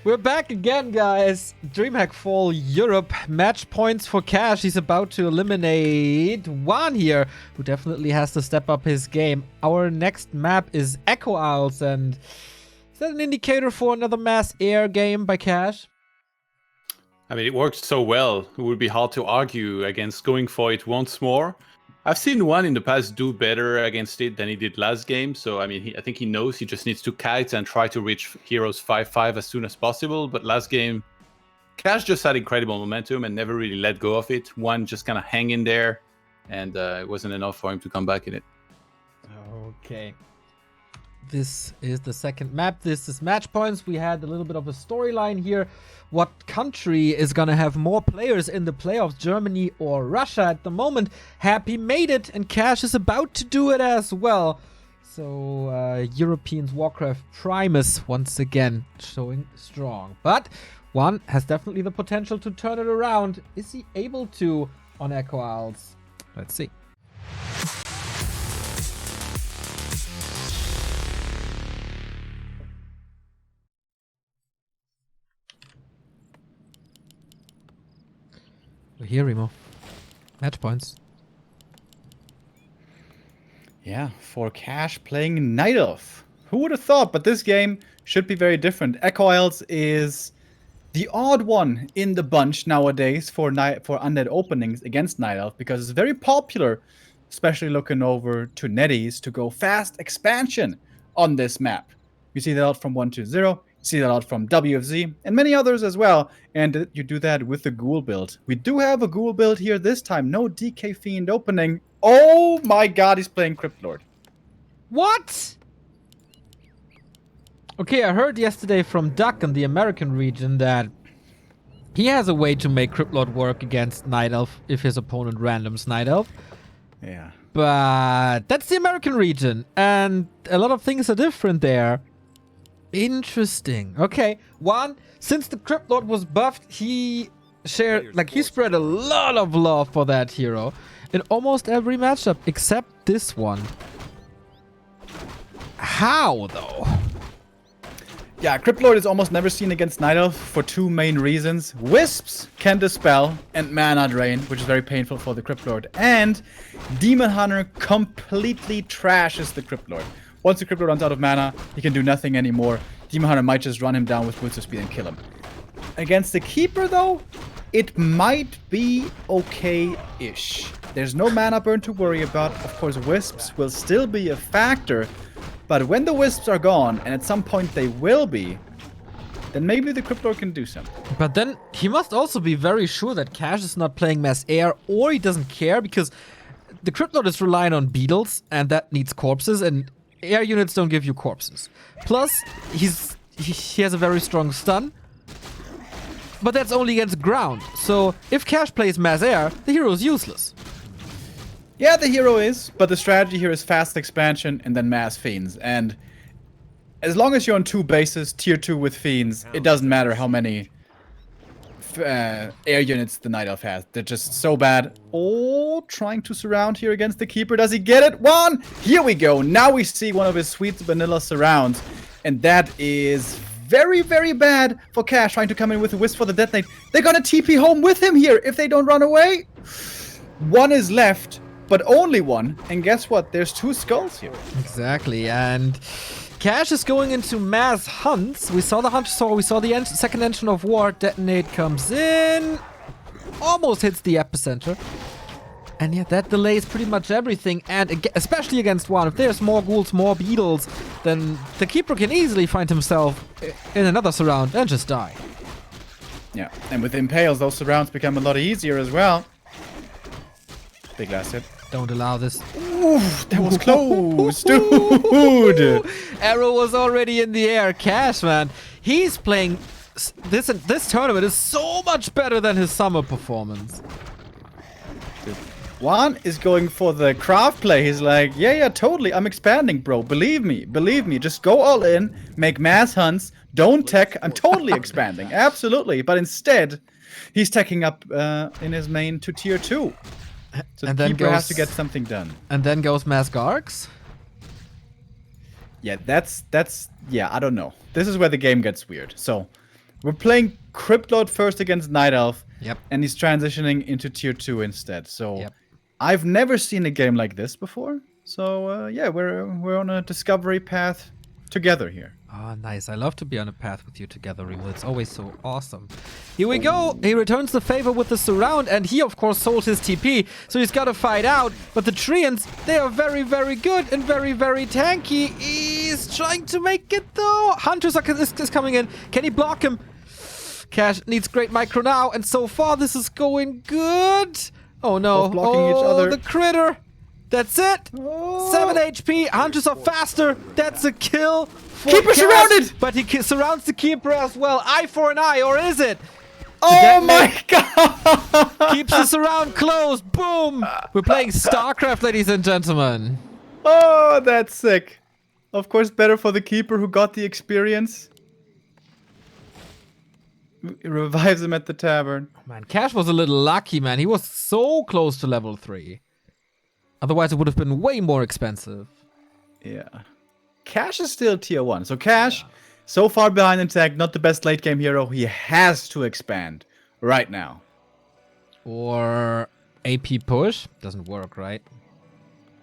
We're back again, guys. DreamHack Fall Europe. Match points for Cash. He's about to eliminate WaN here, who definitely has to step up his game. Our next map is Echo Isles, and is that an indicator for another mass air game by Cash? I mean, it worked so well. It would be hard to argue against going for it once more. I've seen WaN in the past do better against it than he did last game. So, I mean, I think he knows he just needs to kite and try to reach Heroes 5-5 as soon as possible. But last game, Cash just had incredible momentum and never really let go of it. WaN just kind of hang in there, and it wasn't enough for him to come back in it. Okay. This is the second map. This is match points. We had a little bit of a storyline here. What country is going to have more players in the playoffs, Germany or Russia at the moment? Happy made it, and Cash is about to do it as well. So, Europeans Warcraft Primus once again showing strong. But WaN has definitely the potential to turn it around. Is he able to on Echo Isles? Let's see. We're here, Remo. Match points. Yeah, for Cash playing Night Elf. Who would have thought? But this game should be very different. Echo Isles is the odd one in the bunch nowadays for undead openings against Night Elf, because it's very popular, especially looking over to NetEase, to go fast expansion on this map. You see that out from 1.2.0. See that out from WFZ and many others as well, and you do that with the Ghoul build. We do have a Ghoul build here this time. No DK Fiend opening. Oh my god, he's playing Crypt Lord. What? Okay, I heard yesterday from Duck in the American region that he has a way to make Crypt Lord work against Night Elf if his opponent randoms Night Elf. Yeah. But that's the American region, and a lot of things are different there. Interesting. Okay, WaN, since the Crypt Lord was buffed, he shared, like, he spread a lot of love for that hero in almost every matchup except this one. How, though? Yeah, Crypt Lord is almost never seen against Night Elf for two main reasons. Wisps can dispel and mana drain, which is very painful for the Crypt Lord. And Demon Hunter completely trashes the Crypt Lord. Once the Crypt Lord runs out of mana, he can do nothing anymore. Demon Hunter might just run him down with Boots of Speed and kill him. Against the Keeper, though, it might be okay-ish. There's no mana burn to worry about. Of course, Wisps will still be a factor. But when the Wisps are gone, and at some point they will be, then maybe the Crypt Lord can do something. But then he must also be very sure that Cash is not playing mass air, or he doesn't care, because the Crypt Lord is relying on beetles, and that needs corpses, and air units don't give you corpses. Plus, he has a very strong stun, but that's only against ground. So if Cash plays mass air, the hero is useless. Yeah, the hero is, but the strategy here is fast expansion and then mass fiends. And as long as you're on two bases, tier 2 with fiends, it doesn't matter how many air units the Night Elf has. They're just so bad. Oh, trying to surround here against the Keeper. Does he get it? WaN! Here we go. Now we see one of his sweet vanilla surrounds. And that is very, very bad for Cash, trying to come in with a Wisp for the Death Knight. They're gonna TP home with him here if they don't run away. One is left, but only one. And guess what? There's two skulls here. Exactly, and Cash is going into mass hunts. We saw the Hunter Saw, we saw the second engine of war. Detonate comes in, almost hits the epicenter. And yeah, that delays pretty much everything, and especially against WaN. If there's more ghouls, more beetles, then the Keeper can easily find himself in another surround and just die. Yeah, and with Impales, those surrounds become a lot easier as well. Big last hit. Don't allow this. Ooh, that was close, dude. Arrow was already in the air. Cash, man, he's playing this tournament is so much better than his summer performance. WaN is going for the craft play. He's like, yeah, totally. I'm expanding, bro. Believe me. Just go all in. Make mass hunts. Don't tech. I'm totally expanding. Absolutely. But instead, he's teching up in his main to tier 2. So and the then Keeper has to get something done. And then goes mass Gargs. Yeah, that's yeah, I don't know. This is where the game gets weird. So We're playing Crypt Lord first against Night Elf. Yep. And he's transitioning into tier 2 instead. So Yep. I've never seen a game like this before. So yeah, we're on a discovery path together here. Oh, nice. I love to be on a path with you together, Remo. It's always so awesome. Here we go. He returns the favor with the surround, and he, of course, sold his TP, so he's got to fight out. But the Treants, they are very, very good and very, very tanky. He's trying to make it, though. Hunters is coming in. Can he block him? Cash needs great micro now, and so far, this is going good. Oh, no. Both blocking each other. The critter. That's it. Oh. 7 HP. Hunters are faster. That's a kill. Keeper Cash, surrounded! But he surrounds the keeper as well. Eye for an eye, or is it? Oh my god! Keeps the surround closed. Boom! We're playing StarCraft, ladies and gentlemen. Oh, that's sick. Of course, better for the keeper who got the experience. He revives him at the tavern. Man, Cash was a little lucky, man. He was so close to level 3. Otherwise, it would have been way more expensive. Yeah. Cash is still tier 1. So Cash, so far behind in tech, not the best late game hero. He has to expand right now. Or AP push. Doesn't work, right?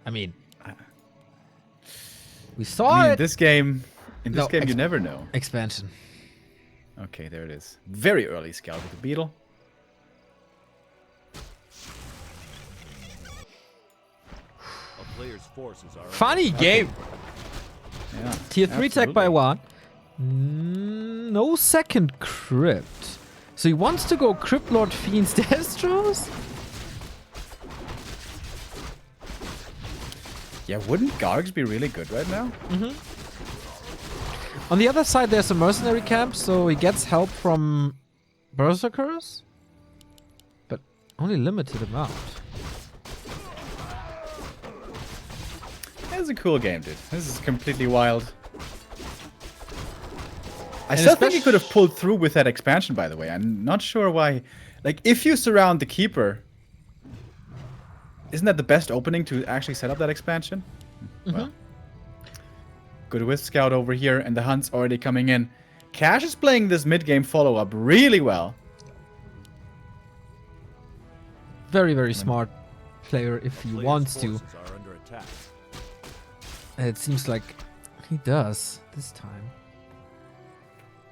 I mean, we saw In it. this game, No, you never know. Expansion. Okay, there it is. Very early scout with the beetle. A player's forces are Funny game. Yeah. Tier 3 tech by absolutely. WaN. No second crypt. So he wants to go Crypt Lord Fiends Destros? Yeah, wouldn't Gargs be really good right now? On the other side, there's a mercenary camp, so he gets help from berserkers, but only limited amount. It's a cool game, dude. This is completely wild. I And still think he especially- could have pulled through with that expansion, by the way. I'm not sure why. Like, if you surround the keeper, isn't that the best opening to actually set up that expansion? Well, good with Scout over here, and the Hunt's already coming in. Cash is playing this mid-game follow-up really well. Very, very smart player if he player's wants to. forces are under attack. And it seems like he does this time.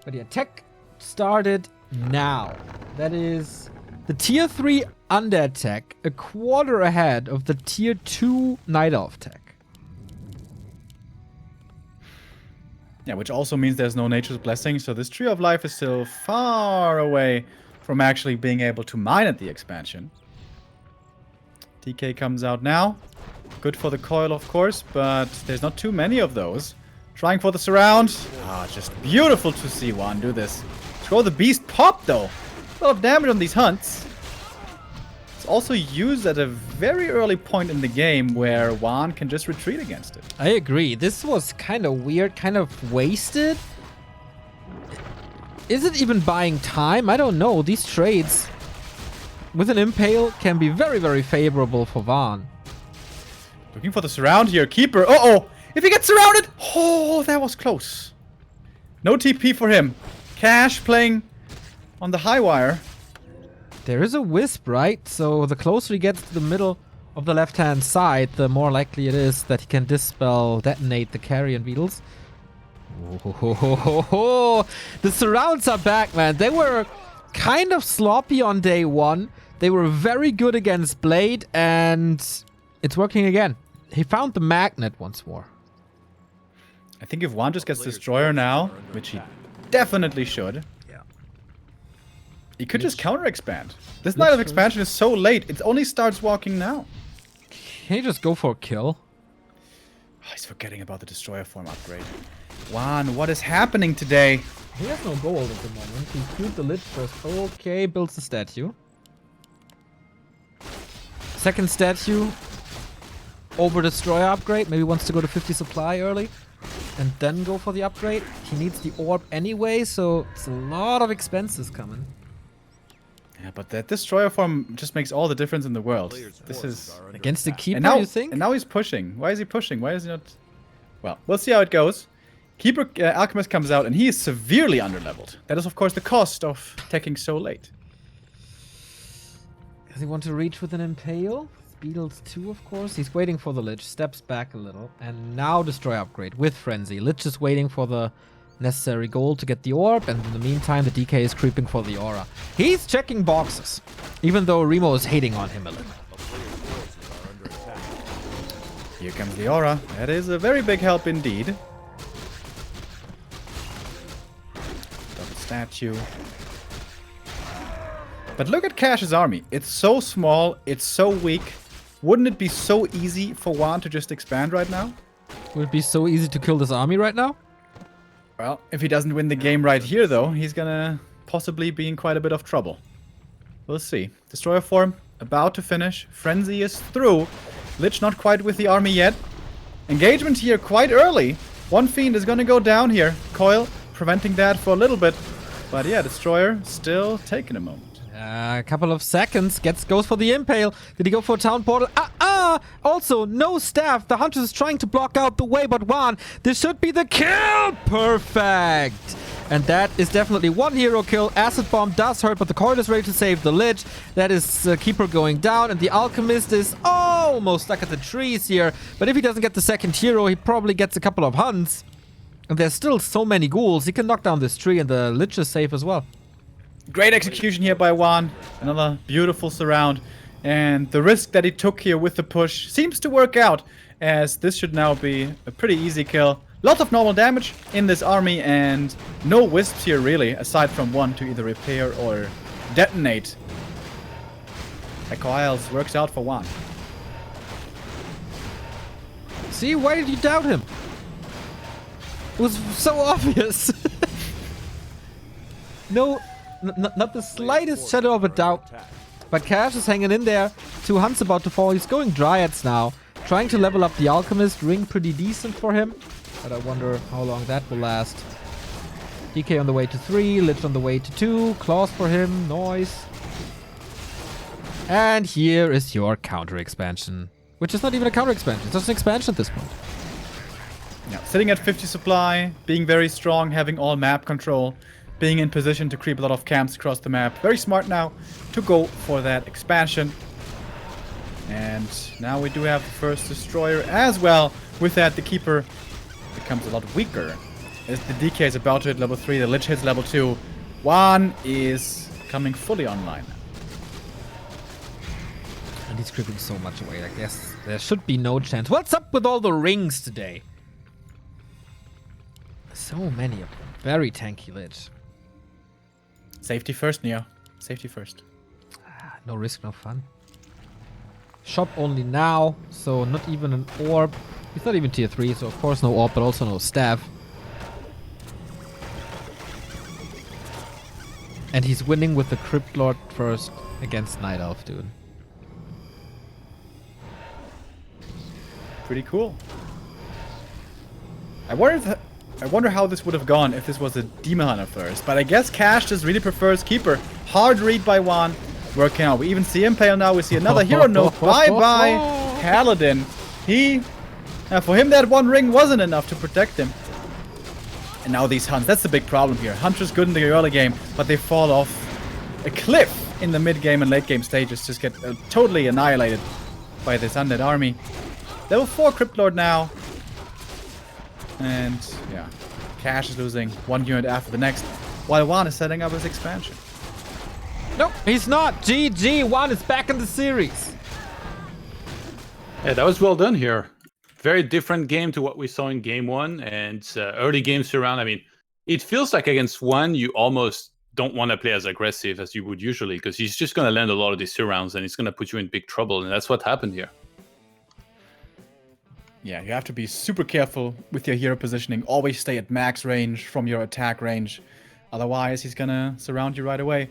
But yeah, tech started now. That is the tier 3 undead tech, a quarter ahead of the tier 2 night elf tech. Yeah, which also means there's no Nature's Blessing, so this Tree of Life is still far away from actually being able to mine at the expansion. TK comes out now. Good for the coil, of course, but there's not too many of those. Trying for the surround. Ah, just beautiful to see WaN do this. Throw the beast pop, though. A lot of damage on these hunts. It's also used at a very early point in the game where WaN can just retreat against it. I agree. This was kind of weird, kind of wasted. Is it even buying time? I don't know. These trades with an impale can be very, very favorable for WaN. Looking for the surround here. Keeper. Uh-oh. If he gets surrounded. Oh, that was close. No TP for him. Cash playing on the high wire. There is a wisp, right? So the closer he gets to the middle of the left-hand side, the more likely it is that he can dispel, detonate the carrion beetles. Oh, the surrounds are back, man. They were kind of sloppy on day 1. They were very good against Blade, and it's working again. He found the magnet once more. I think if WaN just gets Destroyer now, which he definitely should, he could just counter-expand. This Night of Expansion is so late, it only starts walking now. Can he just go for a kill? Oh, he's forgetting about the Destroyer form upgrade. WaN, what is happening today? He has no gold at the moment. He queued the Lich first. Okay, builds the statue. Second statue. Over Destroyer upgrade. Maybe wants to go to 50 supply early. And then go for the upgrade. He needs the orb anyway, so it's a lot of expenses coming. Yeah, but that Destroyer form just makes all the difference in the world. Player's This forces is... are under Against the attack. keeper, you think? And now he's pushing. Why is he pushing? Why is he not... Well, we'll see how it goes. Keeper Alchemist comes out, and he is severely underleveled. That is, of course, the cost of taking so late. Does he want to reach with an Impale? Beetles 2, of course. He's waiting for the Lich. Steps back a little. And now Destroy upgrade with Frenzy. Lich is waiting for the necessary gold to get the orb. And in the meantime, the DK is creeping for the aura. He's checking boxes. Even though Remo is hating on him a little. Here comes the aura. That is a very big help indeed. Double statue. But look at Cash's army. It's so small. It's so weak. Wouldn't it be so easy for WaN to just expand right now? Would it be so easy to kill this army right now? Well, if he doesn't win the game right here, though, he's gonna possibly be in quite a bit of trouble. We'll see. Destroyer form about to finish. Frenzy is through. Lich not quite with the army yet. Engagement here quite early. One Fiend is gonna go down here. Coil preventing that for a little bit. But yeah, Destroyer still taking a moment. A couple of seconds. Goes for the Impale. Did he go for a Town Portal? Also, no staff. The Huntress is trying to block out the way, but WaN, this should be the kill. Perfect. And that is definitely one hero kill. Acid Bomb does hurt, but the Coil is ready to save the Lich. That is Keeper going down, and the Alchemist is almost stuck at the trees here. But if he doesn't get the second hero, he probably gets a couple of hunts. And there's still so many ghouls. He can knock down this tree, and the Lich is safe as well. Great execution here by WaN. Another beautiful surround. And the risk that he took here with the push seems to work out, as this should now be a pretty easy kill. Lots of normal damage in this army, and no wisps here really, aside from one to either repair or detonate. Echo Isles works out for WaN. See, why did you doubt him? It was so obvious. No, not the slightest shadow of a doubt. But Cash is hanging in there. 2 hunts about to fall. He's going Dryads now. Trying to level up the Alchemist. Ring pretty decent for him. But I wonder how long that will last. DK on the way to 3. Lich on the way to 2. Claws for him. Noise. And here is your counter expansion. Which is not even a counter expansion. It's just an expansion at this point. Yeah, sitting at 50 supply. Being very strong. Having all map control. Being in position to creep a lot of camps across the map. Very smart now to go for that expansion. And now we do have the first Destroyer as well. With that, the Keeper becomes a lot weaker. As the DK is about to hit level 3, the Lich hits level 2. WaN is coming fully online. And he's creeping so much away. I guess there should be no chance. What's up with all the rings today? So many of them. Very tanky Lich. Safety first, Neo. Safety first. No risk, no fun. Shop only now, so not even an orb. He's not even tier 3, so of course no orb, but also no staff. And he's winning with the Crypt Lord first against Night Elf, dude. Pretty cool. I wonder how this would have gone if this was a Demon Hunter first. But I guess Cash just really prefers Keeper. Hard read by WaN. Working out. We even see Impale now. We see another hero note. Bye-bye, Paladin. For him, that one ring wasn't enough to protect him. And now these hunts. That's the big problem here. Hunter's good in the early game, but they fall off a cliff in the mid-game and late-game stages. Just get totally annihilated by this undead army. Level 4 Crypt Lord now. And, yeah. Cash is losing one unit after the next, while WaN is setting up his expansion. Nope, he's not. GG, WaN is back in the series. Yeah, that was well done here. Very different game to what we saw in game 1 and early game surround. I mean, it feels like against WaN, you almost don't want to play as aggressive as you would usually, because he's just going to land a lot of these surrounds and it's going to put you in big trouble, and that's what happened here. Yeah, you have to be super careful with your hero positioning. Always stay at max range from your attack range. Otherwise, he's gonna surround you right away.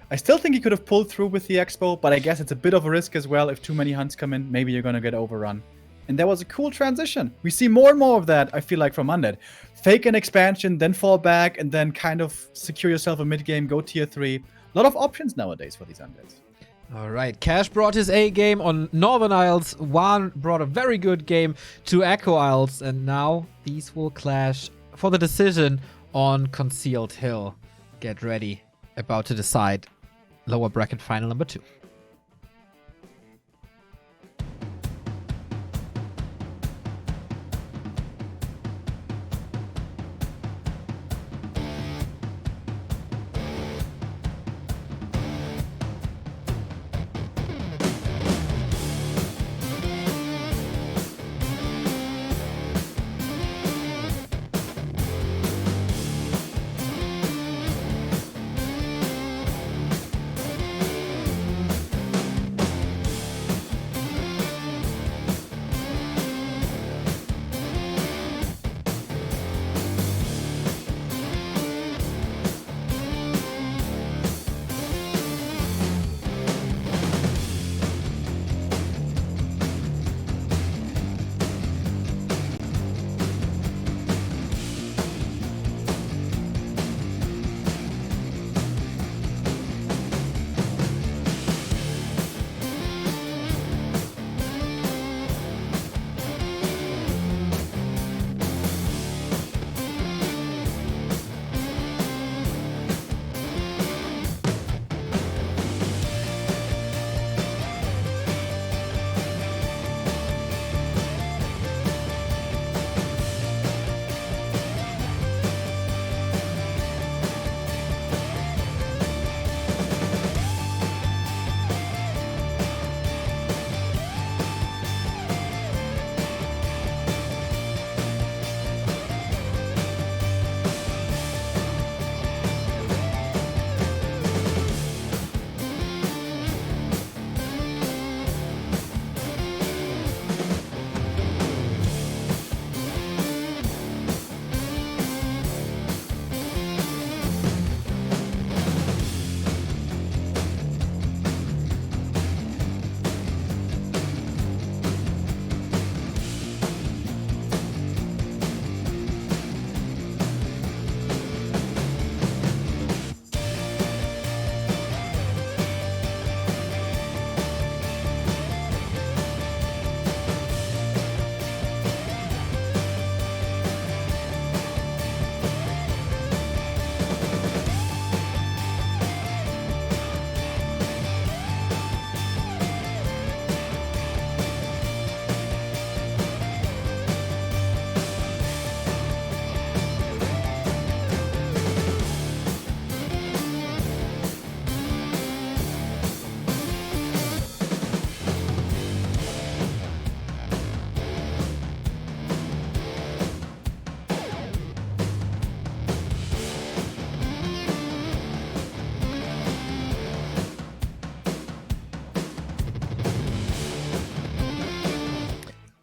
I still think he could have pulled through with the Expo, but I guess it's a bit of a risk as well. If too many hunts come in, maybe you're gonna get overrun. And that was a cool transition. We see more and more of that, I feel like, from Undead. Fake an expansion, then fall back, and then kind of secure yourself a mid-game, go tier 3. A lot of options nowadays for these Undeads. All right, Cash brought his A game on Northern Isles. WaN brought a very good game to Echo Isles, and now these will clash for the decision on Concealed Hill. Get ready. About to decide lower bracket final number 2.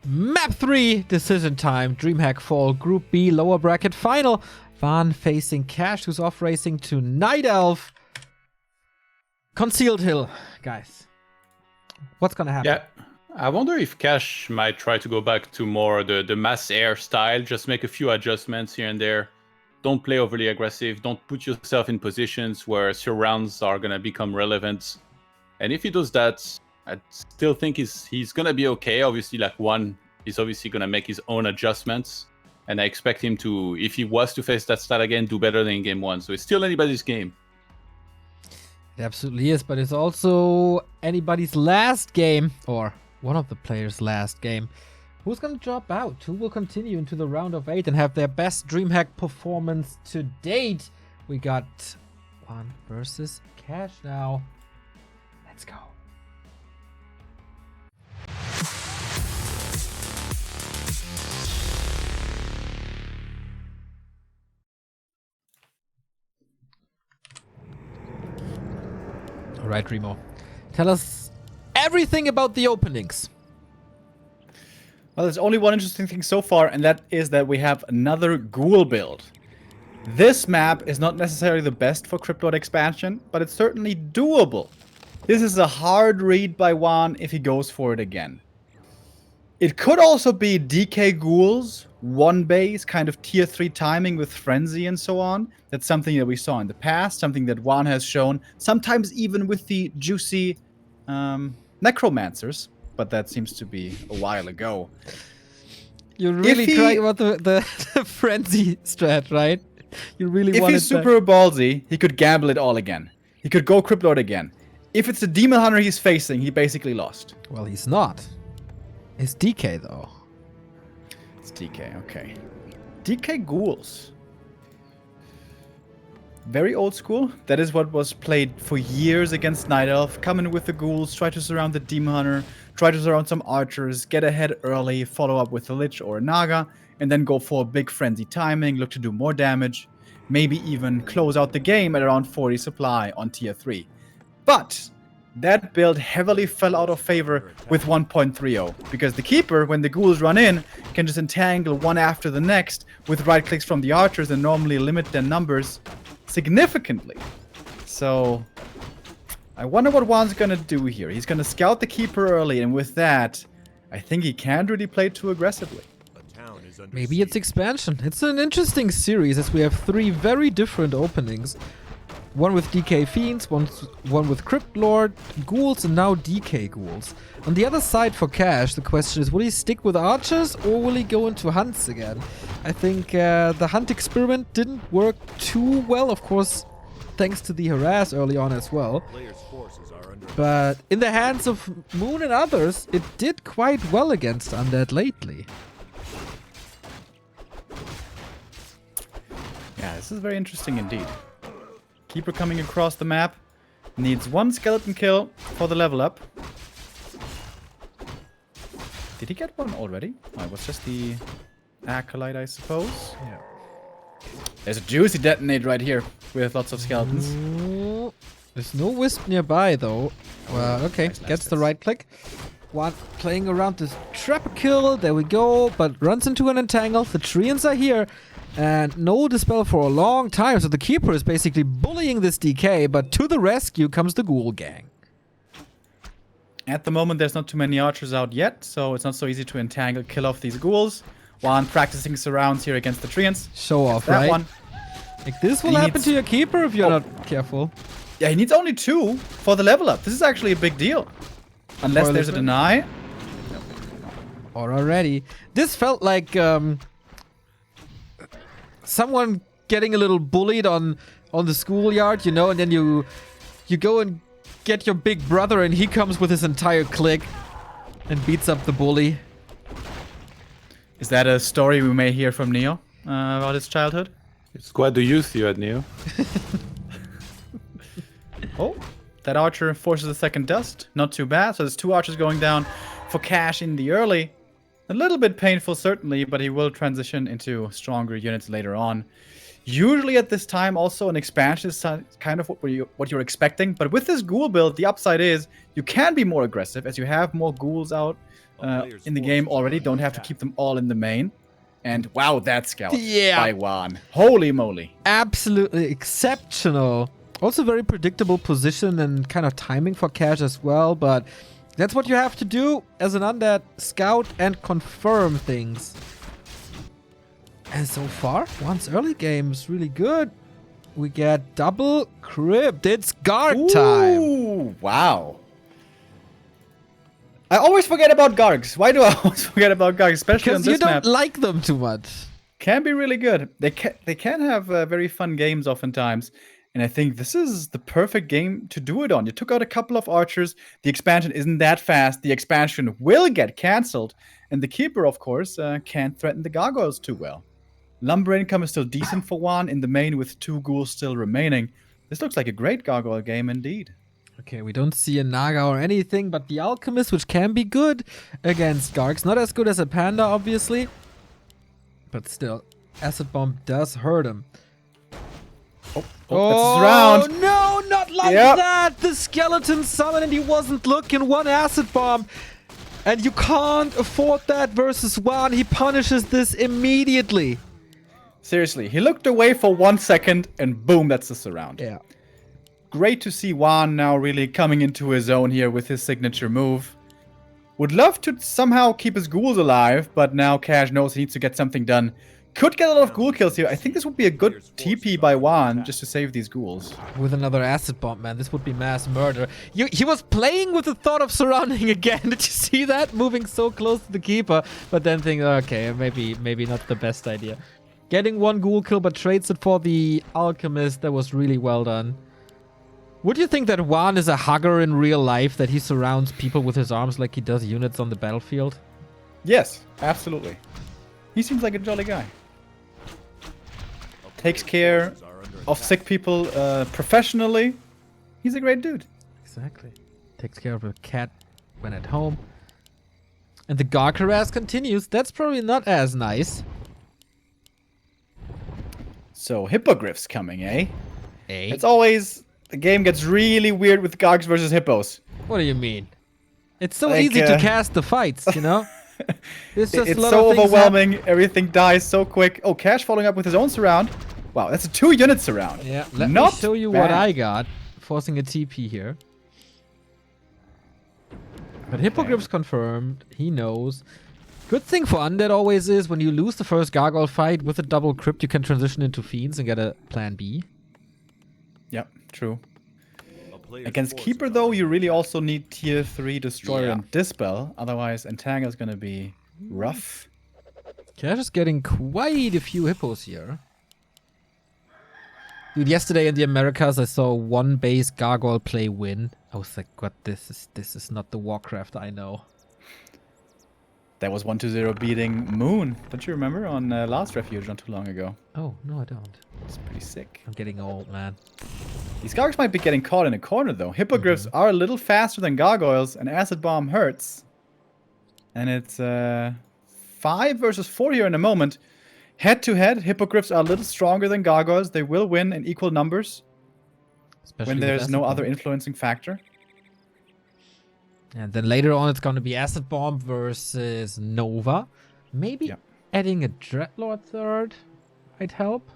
Map 3, decision time. DreamHack Fall, Group B, lower bracket final. WaN facing Cash, who's off racing to Night Elf. Concealed Hill, guys. What's gonna happen? Yeah, I wonder if Cash might try to go back to more the mass air style. Just make a few adjustments here and there. Don't play overly aggressive. Don't put yourself in positions where surrounds are gonna become relevant. And if he does that, I still think he's gonna be okay. Obviously, like WaN is obviously gonna make his own adjustments, and I expect him to, if he was to face that style again, do better than in game 1. So it's still anybody's game. It absolutely is, but it's also anybody's last game, or one of the players' last game. Who's gonna drop out? Who will continue into the round of 8 and have their best DreamHack performance to date? We got WaN versus Cash now. Let's go. All right, Remo. Tell us everything about the openings. Well, there's only one interesting thing so far, and that is that we have another Ghoul build. This map is not necessarily the best for Cryptoid expansion, but it's certainly doable. This is a hard read by WaN if he goes for it again. It could also be DK Ghouls, 1 base, kind of tier 3 timing with Frenzy and so on. That's something that we saw in the past, something that WaN has shown, sometimes even with the juicy Necromancers, but that seems to be a while ago. You're really he- crying about the frenzy strat, right? You really If wanted he's super ballsy, he could gamble it all again. He could go Crypt Lord again. If it's the Demon Hunter he's facing, he basically lost. that. Well, he's not. It's DK, though. It's DK, okay. DK Ghouls. Very old school. That is what was played for years against Night Elf. Come in with the Ghouls, try to surround the Demon Hunter, try to surround some archers, get ahead early, follow up with a Lich or a Naga, and then go for a big frenzy timing, look to do more damage, maybe even close out the game at around 40 supply on tier 3. But that build heavily fell out of favor with 1.30, because the Keeper, when the Ghouls run in, can just entangle one after the next with right clicks from the archers and normally limit their numbers significantly. So I wonder what WaN's gonna do here. He's gonna scout the Keeper early, and with that, I think he can't really play too aggressively. A town is under Maybe siege. it's expansion. It's an interesting series as we have 3 very different openings. One with DK Fiends, one with Crypt Lord, Ghouls, and now DK Ghouls. On the other side for Cash, the question is, will he stick with Archers or will he go into Hunts again? I think the Hunt experiment didn't work too well, of course, thanks to the Harass early on as well. Players' forces are under But in the hands of Moon and others, it did quite well against Undead lately. Yeah, this is very interesting indeed. Keeper coming across the map. Needs 1 skeleton kill for the level up. Did he get one already? Oh, it was just the Acolyte, I suppose. Yeah. There's a juicy detonate right here with lots of skeletons. Ooh, there's no Wisp nearby, though. Well, okay, Nice, gets nice, the nice. right click. One playing around this trap kill. There we go. But runs into an entangle. The Treants are here. And no dispel for a long time. So the Keeper is basically bullying this DK. But to the rescue comes the Ghoul gang. At the moment, there's not too many archers out yet, so it's not so easy to entangle, kill off these ghouls. WaN practicing surrounds here against the Treants. Show off, That right? one. Like this will He happen needs- to your Keeper if you're Oh. not careful. Yeah, he needs only 2 for the level up. This is actually a big deal. Unless For there's a the- deny. Or already. This felt like someone getting a little bullied on the schoolyard, you know, and then you go and get your big brother and he comes with his entire clique and beats up the bully. Is that a story we may hear from Neo about his childhood? It's quite the youth you had, Neo. Oh, that archer forces a second dust. Not too bad. So there's 2 archers going down for Cash in the early. A little bit painful, certainly, but he will transition into stronger units later on. Usually at this time, also an expansion is kind of what you're expecting. But with this ghoul build, the upside is you can be more aggressive as you have more ghouls out in the game already. Don't have to keep them all in the main. And wow, that scout by WaN. Holy moly. Absolutely exceptional. Also very predictable position and kind of timing for Cash as well, but that's what you have to do as an undead, scout and confirm things. And so far, WaN's early game is really good. We get double crypt. It's Garg time. Ooh, wow. I always forget about Gargs. Why do I always forget about Gargs, especially on Because you this don't map? like them too much. Can be really good. They can have very fun games oftentimes. And I think this is the perfect game to do it on. You took out a couple of archers. The expansion isn't that fast. The expansion will get cancelled. And the Keeper, of course, can't threaten the gargoyles too well. Lumber income is still decent for WaN in the main with 2 ghouls still remaining. This looks like a great gargoyle game indeed. Okay, we don't see a Naga or anything, but the Alchemist, which can be good against Gargs. Not as good as a Panda, obviously. But still, Acid Bomb does hurt him. Oh, that's his round. No, not like Yep. that! The skeleton summoned and he wasn't looking. 1 Acid Bomb. And you can't afford that versus WaN. He punishes this immediately. Seriously, he looked away for 1 second and boom, that's the surround. Yeah. Great to see WaN now really coming into his own here with his signature move. Would love to somehow keep his ghouls alive, but now Cash knows he needs to get something done Could get a lot of ghoul kills here. I think this would be a good TP by WaN just to save these ghouls. With another acid bomb, man, this would be mass murder. He was playing with the thought of surrounding again. Did you see that? Moving so close to the keeper, but then thinking, okay, maybe not the best idea. Getting one ghoul kill, but trades it for the alchemist. That was really well done. Would you think that WaN is a hugger in real life, that he surrounds people with his arms like he does units on the battlefield? Yes, absolutely. He seems like a jolly guy. Takes care of sick people professionally. He's a great dude. Exactly. Takes care of a cat when at home. And the Gark harass continues. That's probably not as nice. So, hippogriffs coming, eh? Eh? It's always... The game gets really weird with Garks versus hippos. What do you mean? It's so Like, easy to cast the fights, you know? It's just It's a lot so of things overwhelming. Everything dies so quick. Oh, Cash following up with his own surround. Wow, that's a 2-unit surround. Yeah, let Not me show you bad. what I got. Forcing a TP here. But Hippogriff's confirmed. He knows. Good thing for Undead always is when you lose the first Gargoyle fight with a double crypt, you can transition into Fiends and get a plan B. Yep, true. A player's Against forces Keeper, are though, under you really also need tier 3 Destroyer Yeah. and Dispel. Otherwise, Entangle is going to be rough. Cash is getting quite a few hippos here. Dude, yesterday in the Americas, I saw one base Gargoyle play win. I was like, what? This is not the Warcraft I know. That was 1-0 beating Moon. Don't you remember on Last Refuge not too long ago? Oh, no, I don't. It's pretty sick. I'm getting old, man. These Gargoyles might be getting caught in a corner, though. Hippogriffs are a little faster than Gargoyles, and Acid Bomb hurts. And it's 5 versus 4 here in a moment. Head-to-head, Hippogriffs are a little stronger than Gargoyles. They will win in equal numbers Especially when with there's Acid no Bomb. other influencing factor. And then later on, it's going to be Acid Bomb versus Nova. Maybe Yeah. adding a Dreadlord third might help.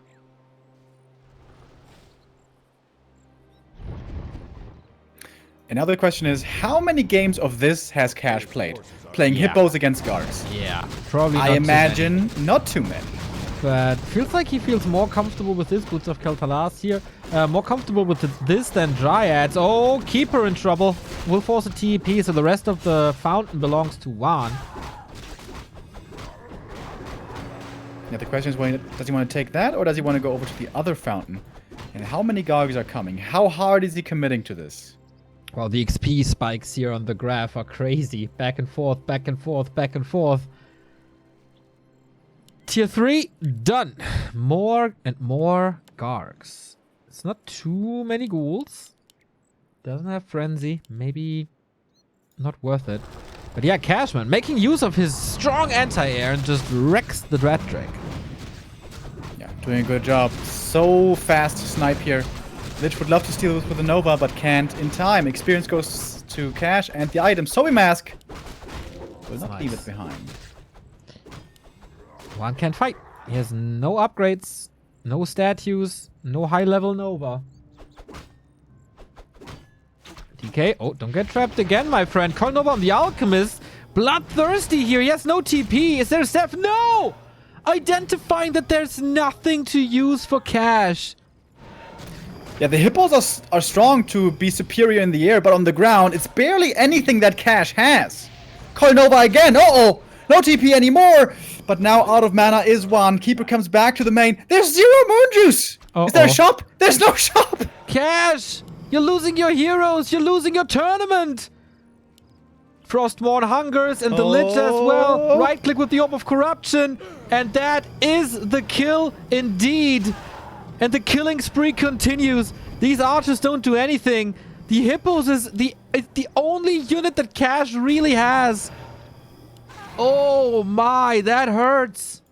Another question is, how many games of this has Cash played? Playing Yeah. Hippos against Gargs? Yeah, probably I not too imagine not too many. many. But feels like he feels more comfortable with this Boots of Kel'Thalas here. More comfortable with this than Dryads. Oh, Keeper in trouble. Will force a TP, so the rest of the fountain belongs to WaN. Yeah, the question is, does he want to take that, or does he want to go over to the other fountain? And how many Gargs are coming? How hard is he committing to this? Well, the XP spikes here on the graph are crazy. Back and forth, back and forth, back and forth. Tier 3, done. More and more Gargs. It's not too many ghouls. Doesn't have Frenzy. Maybe not worth it. But yeah, Cashman making use of his strong anti-air and just wrecks the Dread Drake. Yeah, doing a good job. So fast to snipe here. Lich would love to steal this with a Nova, but can't in time. Experience goes to Cash, and the item, Sobi Mask, will not leave it Nice. behind. WaN can't fight. He has no upgrades, no statues, no high-level Nova. DK, oh, don't get trapped again, my friend. Call Nova on the Alchemist. Bloodthirsty here. He has no TP. Is there a staff? No! Identifying that there's nothing to use for Cash. Yeah, the Hippos are strong to be superior in the air, but on the ground, it's barely anything that Cash has. Call Nova again. Uh-oh! No TP anymore! But now out of mana is WaN. Keeper comes back to the main. There's 0 Moon Juice! Is there a shop? There's no shop! Cash! You're losing your heroes. You're losing your tournament. Frostmourne hungers and the Lich as well. Right click with the Orb of Corruption. And that is the kill indeed. And the killing spree continues. These archers don't do anything. The Hippos is the only unit that Cash really has. Oh my, that hurts.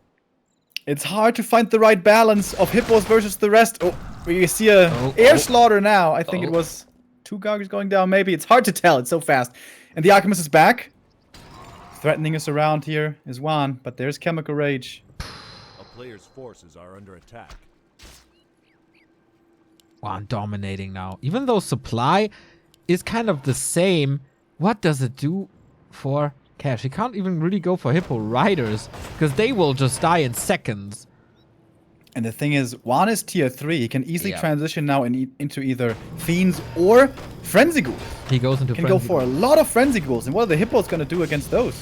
It's hard to find the right balance of Hippos versus the rest. Oh, you see a air slaughter now. I think it was 2 Gargars going down, maybe. It's hard to tell. It's so fast. And the Alchemist is back. Threatening us around here is WaN, but there's Chemical Rage. A player's forces are under attack. WaN dominating now. Even though supply is kind of the same, what does it do for Cash? He can't even really go for Hippo Riders because they will just die in seconds. And the thing is, WaN is tier 3. He can easily Yeah. transition now into either Fiends or Frenzy Ghouls. He goes into Can go frenzy. for a lot of Frenzy Ghouls. And what are the Hippos going to do against those?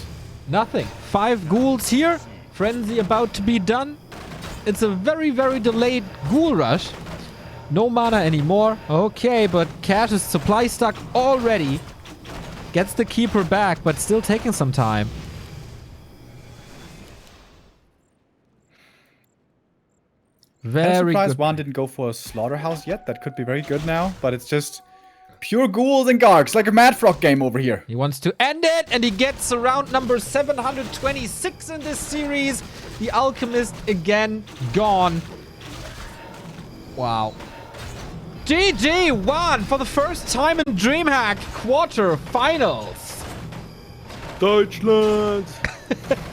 Nothing. 5 ghouls here. Frenzy about to be done. It's a very, very delayed ghoul rush. No mana anymore. Okay, but Cash is supply stuck already. Gets the keeper back, but still taking some time. I'm Very surprised good. WaN didn't go for a Slaughterhouse yet. That could be very good now. But it's just pure ghouls and gargs, like a Mad Frog game over here. He wants to end it, and he gets around number 726 in this series. The Alchemist again gone. Wow. GG WaN for the first time in DreamHack quarterfinals. Deutschland!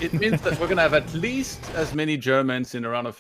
It means that we're gonna have at least as many Germans in the round of 8